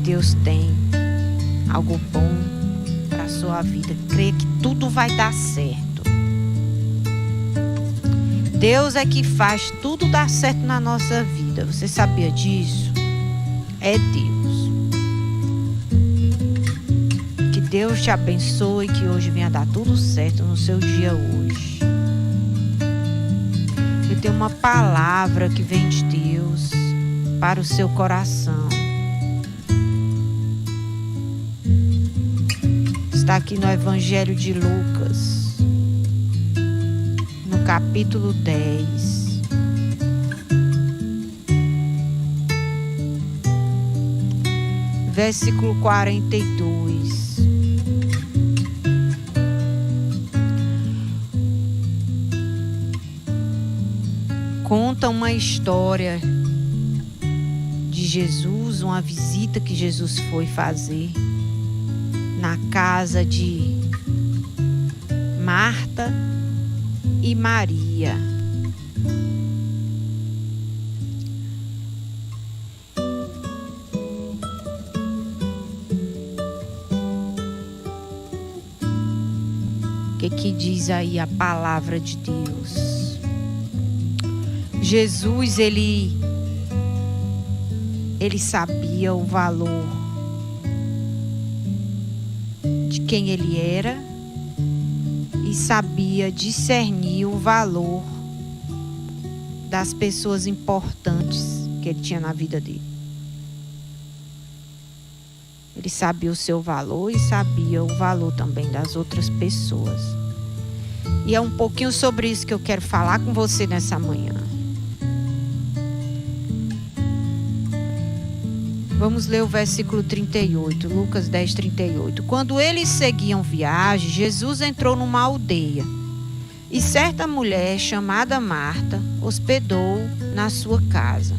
Deus tem algo bom para a sua vida. Creia que tudo vai dar certo. Deus é que faz tudo dar certo na nossa vida. Você sabia disso? É Deus. Que Deus te abençoe, que hoje venha dar tudo certo no seu dia hoje. Eu tenho uma palavra que vem de Deus para o seu coração. Está aqui no Evangelho de Lucas, no capítulo 10. Versículo 42. Conta uma história de Jesus, uma visita que Jesus foi fazer na casa de Marta e Maria. O que diz aí a palavra de Deus? Jesus, ele sabia o valor de quem ele era e sabia discernir o valor das pessoas importantes que ele tinha na vida dele. Ele sabia o seu valor e sabia o valor também das outras pessoas. E é um pouquinho sobre isso que eu quero falar com você nessa manhã. Vamos ler o versículo 38, Lucas 10, 38. Quando eles seguiam viagem, Jesus entrou numa aldeia. E certa mulher, chamada Marta, hospedou na sua casa.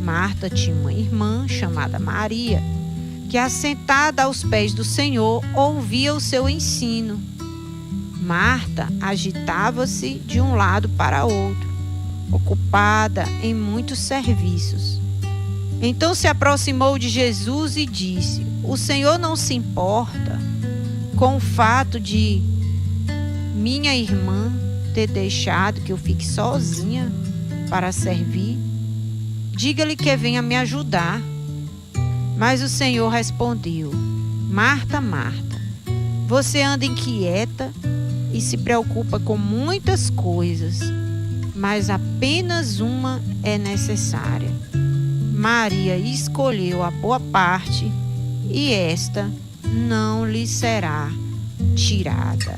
Marta tinha uma irmã chamada Maria, que assentada aos pés do Senhor, ouvia o seu ensino. Marta agitava-se de um lado para outro, ocupada em muitos serviços. Então se aproximou de Jesus e disse: o Senhor não se importa com o fato de minha irmã ter deixado que eu fique sozinha para servir? Diga-lhe que venha me ajudar. Mas o Senhor respondeu: Marta, Marta, você anda inquieta e se preocupa com muitas coisas, mas apenas uma é necessária. Maria escolheu a boa parte e esta não lhe será tirada.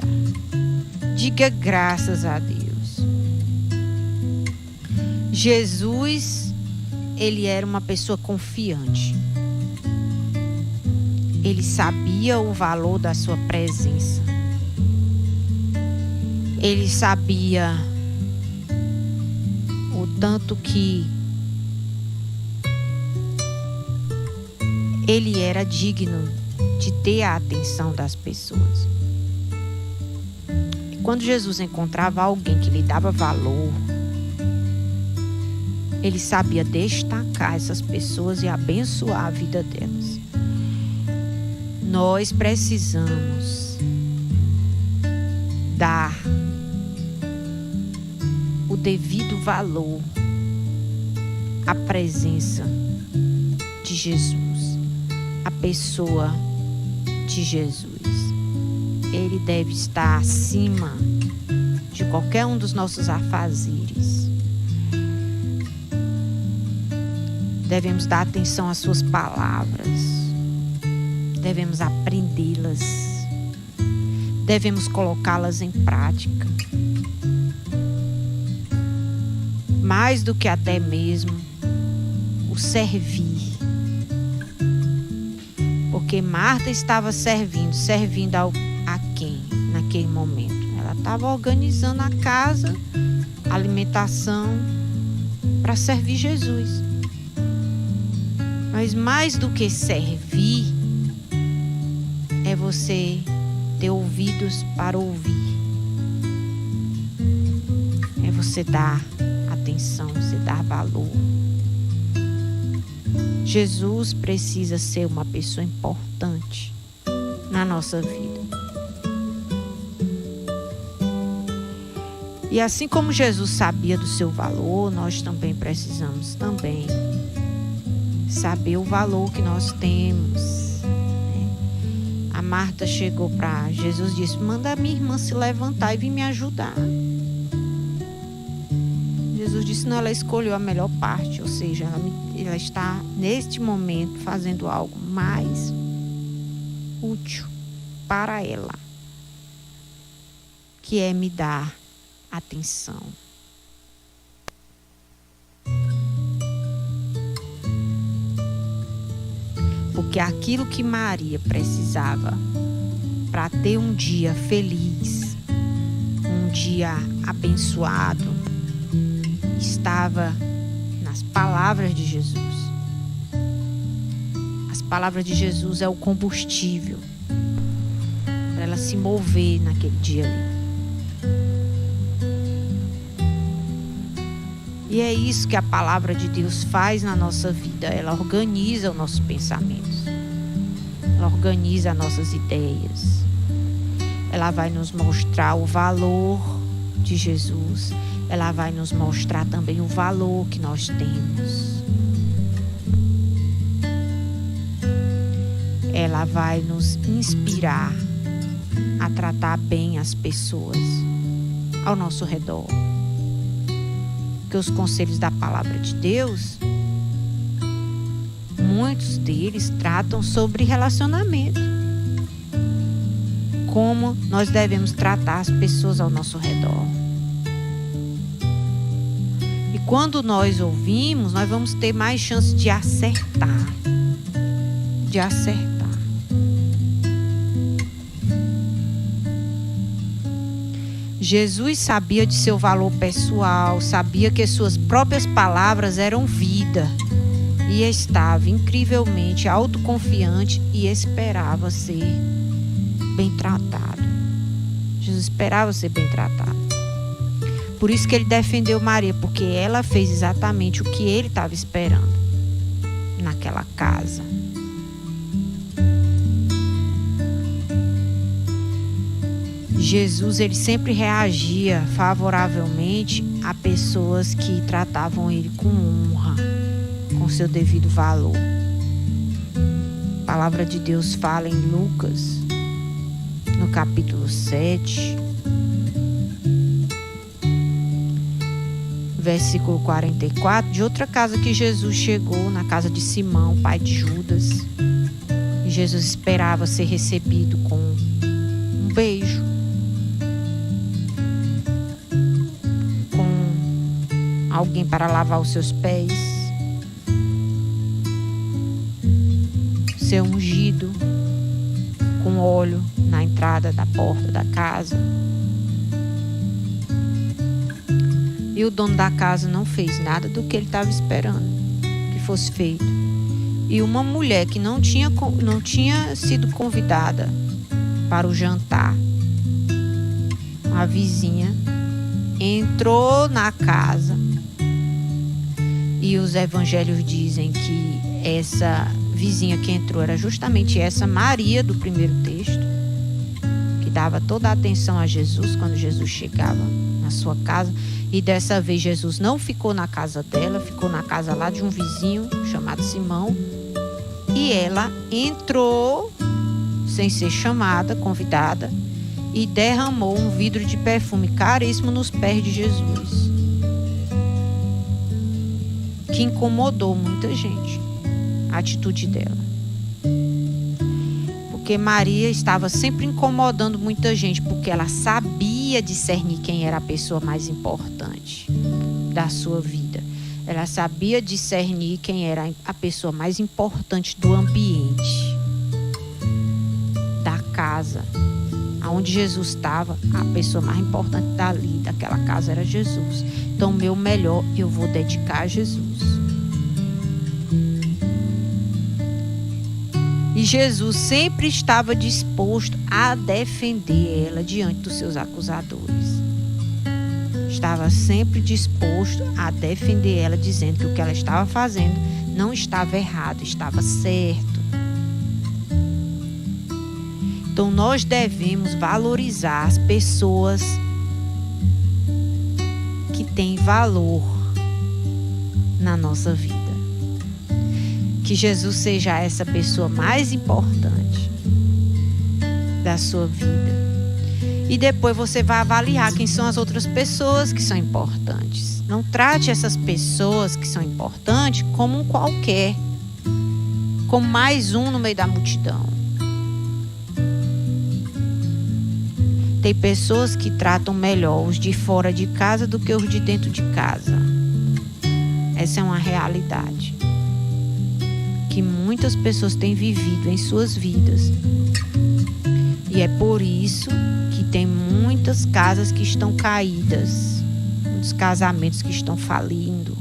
Diga graças a Deus. Jesus, ele era uma pessoa confiante. Ele sabia o valor da sua presença. Ele sabia o tanto que ele era digno de ter a atenção das pessoas. E quando Jesus encontrava alguém que lhe dava valor, ele sabia destacar essas pessoas e abençoar a vida delas. Nós precisamos dar o devido valor à presença de Jesus. A pessoa de Jesus. Ele deve estar acima de qualquer um dos nossos afazeres. Devemos dar atenção às suas palavras. Devemos aprendê-las. Devemos colocá-las em prática. Mais do que até mesmo o servir. Porque Marta estava servindo a quem naquele momento? Ela estava organizando a casa, a alimentação para servir Jesus. Mas mais do que servir, é você ter ouvidos para ouvir. É você dar atenção, você dar valor. Jesus precisa ser uma pessoa importante na nossa vida. E assim como Jesus sabia do seu valor, nós também precisamos saber o valor que nós temos. A Marta chegou para Jesus e disse: manda a minha irmã se levantar e vir me ajudar. Jesus disse: não, ela escolheu a melhor parte, ou seja, ela está neste momento fazendo algo mais útil para ela, que é me dar atenção. Porque aquilo que Maria precisava para ter um dia feliz, um dia abençoado, estava nas palavras de Jesus. As palavras de Jesus é o combustível para ela se mover naquele dia ali. E é isso que a palavra de Deus faz na nossa vida. Ela organiza os nossos pensamentos. Ela organiza as nossas ideias. Ela vai nos mostrar o valor de Jesus. Ela vai nos mostrar também o valor que nós temos. Ela vai nos inspirar a tratar bem as pessoas ao nosso redor. Porque os conselhos da palavra de Deus, muitos deles tratam sobre relacionamento. Como nós devemos tratar as pessoas ao nosso redor. E quando nós ouvimos, nós vamos ter mais chance de acertar. Jesus sabia de seu valor pessoal, sabia que suas próprias palavras eram vida e estava incrivelmente autoconfiante e esperava ser bem tratado. Jesus esperava ser bem tratado. Por isso que ele defendeu Maria, porque ela fez exatamente o que ele estava esperando naquela casa. Jesus, ele sempre reagia favoravelmente a pessoas que tratavam ele com honra, com seu devido valor. A palavra de Deus fala em Lucas, no capítulo 7, versículo 44, de outra casa que Jesus chegou, na casa de Simão, pai de Judas. E Jesus esperava ser recebido com um beijo, alguém para lavar os seus pés, ser ungido com óleo na entrada da porta da casa. E o dono da casa não fez nada do que ele estava esperando que fosse feito. E uma mulher que não tinha sido convidada para o jantar, a vizinha, entrou na casa. E os evangelhos dizem que essa vizinha que entrou era justamente essa Maria do primeiro texto, que dava toda a atenção a Jesus quando Jesus chegava na sua casa. E dessa vez Jesus não ficou na casa dela, ficou na casa lá de um vizinho chamado Simão. E ela entrou sem ser chamada, convidada, e derramou um vidro de perfume caríssimo nos pés de Jesus, que incomodou muita gente, a atitude dela. Porque Maria estava sempre incomodando muita gente, porque ela sabia discernir quem era a pessoa mais importante da sua vida. Ela sabia discernir quem era a pessoa mais importante do ambiente, da casa. Aonde Jesus estava, a pessoa mais importante dali, daquela casa, era Jesus. Então, o meu melhor eu vou dedicar a Jesus. E Jesus sempre estava disposto a defender ela diante dos seus acusadores. estava sempre disposto a defender ela, dizendo que o que ela estava fazendo não estava errado, estava certo. Então nós devemos valorizar as pessoas que têm valor na nossa vida. Que Jesus seja essa pessoa mais importante da sua vida. E depois você vai avaliar quem são as outras pessoas que são importantes. Não trate essas pessoas que são importantes como um qualquer, como mais um no meio da multidão. Tem pessoas que tratam melhor os de fora de casa do que os de dentro de casa. Essa é uma realidade que muitas pessoas têm vivido em suas vidas. E é por isso que tem muitas casas que estão caídas, muitos casamentos que estão falindo.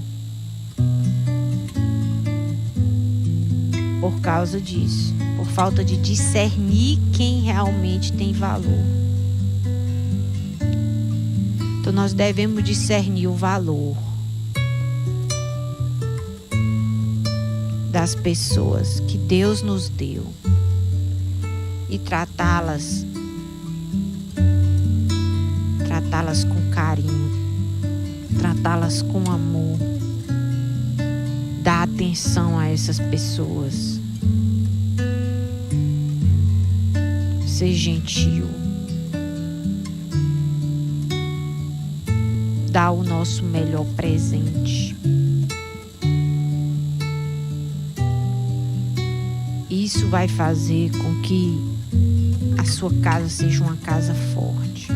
Por causa disso, por falta de discernir quem realmente tem valor. Então nós devemos discernir o valor das pessoas que Deus nos deu e tratá-las com carinho, tratá-las com amor, dar atenção a essas pessoas, ser gentil, dar o nosso melhor presente. Isso vai fazer com que a sua casa seja uma casa forte.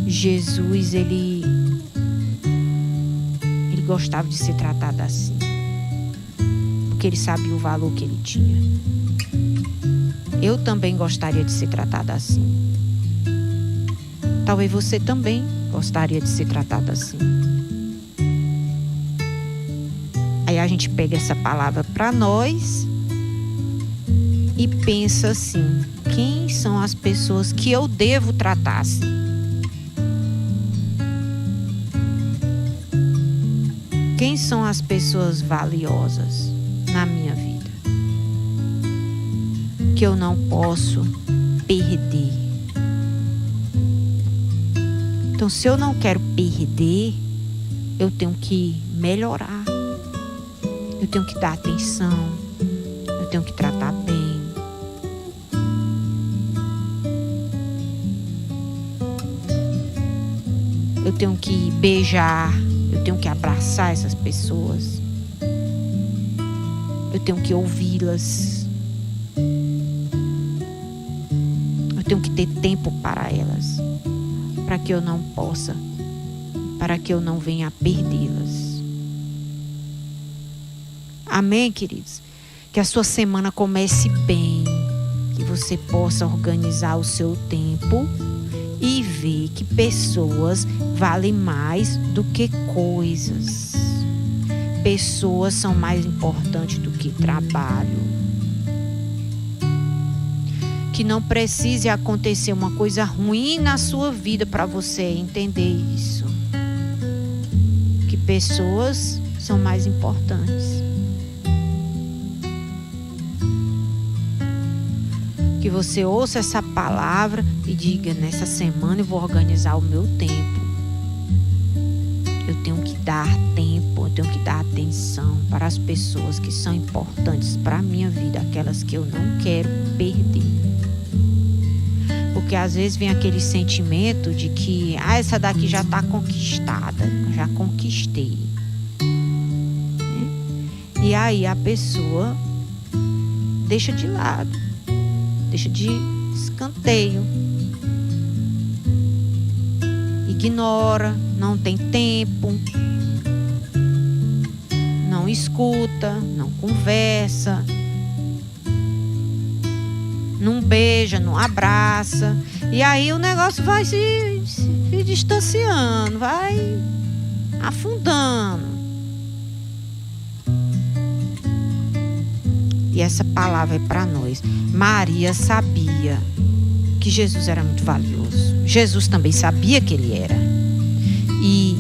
Jesus, ele gostava de ser tratado assim, porque ele sabia o valor que ele tinha. Eu também gostaria de ser tratada assim. Talvez você também gostaria de ser tratado assim. Aí a gente pega essa palavra para nós e pensa assim: quem são as pessoas que eu devo tratar assim? Quem são as pessoas valiosas na minha vida que eu não posso perder? Então, se eu não quero perder, eu tenho que melhorar. Eu tenho que dar atenção. Eu tenho que tratar bem. Eu tenho que beijar. Eu tenho que abraçar essas pessoas. Eu tenho que ouvi-las. Eu tenho que ter tempo para elas, para que eu não possa, para que eu não venha a perdê-las. Amém, queridos? Que a sua semana comece bem, que você possa organizar o seu tempo e ver que pessoas valem mais do que coisas. Pessoas são mais importantes do que trabalho. Que não precise acontecer uma coisa ruim na sua vida para você entender isso. Que pessoas são mais importantes. Que você ouça essa palavra e diga: nessa semana eu vou organizar o meu tempo. Eu tenho que dar tempo, eu tenho que dar atenção para as pessoas que são importantes para a minha vida, aquelas que eu não quero perder. Porque às vezes vem aquele sentimento de que essa daqui já está conquistada, já conquistei. E aí a pessoa deixa de lado, deixa de escanteio, ignora, não tem tempo, não escuta, não conversa, não beija, não abraça. E aí o negócio vai se distanciando, vai afundando. E essa palavra é para nós. Maria sabia que que Jesus era muito valioso. Jesus também sabia que ele era. E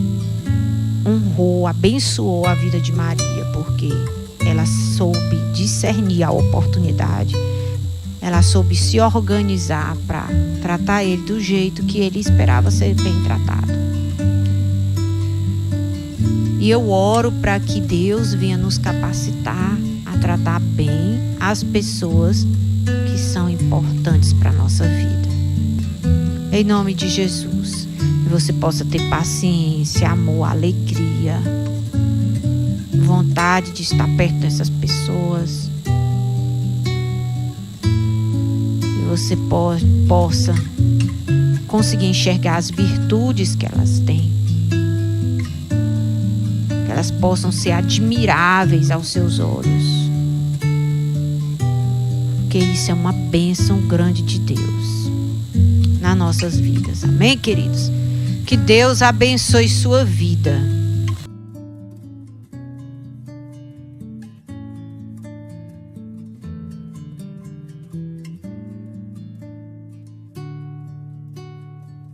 honrou, abençoou a vida de Maria, porque ela soube discernir a oportunidade. Ela soube se organizar para tratar ele do jeito que ele esperava ser bem tratado. E eu oro para que Deus venha nos capacitar a tratar bem as pessoas que são importantes para a nossa vida. Em nome de Jesus. Que você possa ter paciência, amor, alegria, vontade de estar perto dessas pessoas. Que você possa conseguir enxergar as virtudes que elas têm. Que elas possam ser admiráveis aos seus olhos. Porque isso é uma bênção grande de Deus nas nossas vidas. Amém, queridos? Que Deus abençoe sua vida.